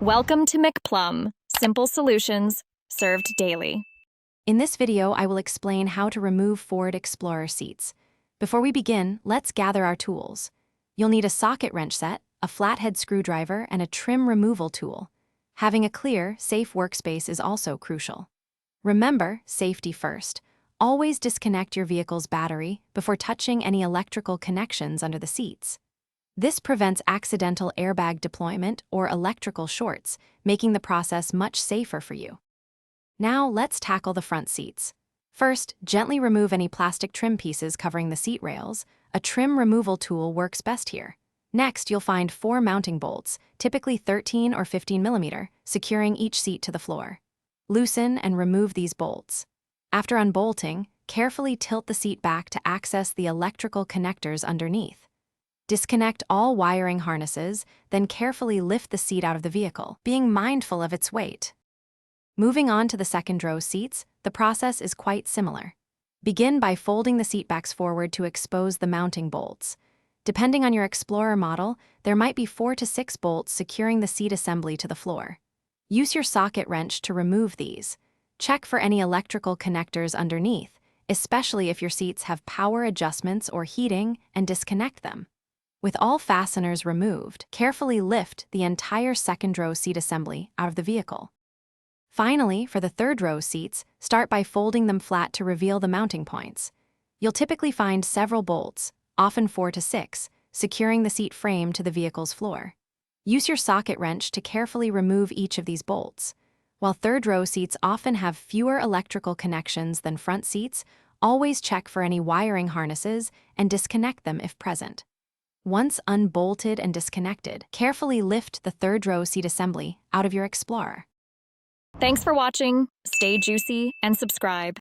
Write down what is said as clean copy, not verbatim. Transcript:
Welcome to McPlum, simple solutions served daily. In this video, I will explain how to remove Ford Explorer seats. Before we begin, let's gather our tools. You'll need a socket wrench set, a flathead screwdriver, and a trim removal tool. Having a clear, safe workspace is also crucial. Remember, safety first. Always disconnect your vehicle's battery before touching any electrical connections under the seats. This prevents accidental airbag deployment or electrical shorts, making the process much safer for you. Now let's tackle the front seats. First, gently remove any plastic trim pieces covering the seat rails. A trim removal tool works best here. Next, you'll find 4 mounting bolts, typically 13 or 15 mm, securing each seat to the floor. Loosen and remove these bolts. After unbolting, carefully tilt the seat back to access the electrical connectors underneath. Disconnect all wiring harnesses, then carefully lift the seat out of the vehicle, being mindful of its weight. Moving on to the second row seats, the process is quite similar. Begin by folding the seat backs forward to expose the mounting bolts. Depending on your Explorer model, there might be 4 to 6 bolts securing the seat assembly to the floor. Use your socket wrench to remove these. Check for any electrical connectors underneath, especially if your seats have power adjustments or heating, and disconnect them. With all fasteners removed, carefully lift the entire second row seat assembly out of the vehicle. Finally, for the third row seats, start by folding them flat to reveal the mounting points. You'll typically find several bolts, often 4 to 6, securing the seat frame to the vehicle's floor. Use your socket wrench to carefully remove each of these bolts. While third row seats often have fewer electrical connections than front seats, always check for any wiring harnesses and disconnect them if present. Once unbolted and disconnected, carefully lift the third row seat assembly out of your Explorer. Thanks for watching, stay juicy, and subscribe.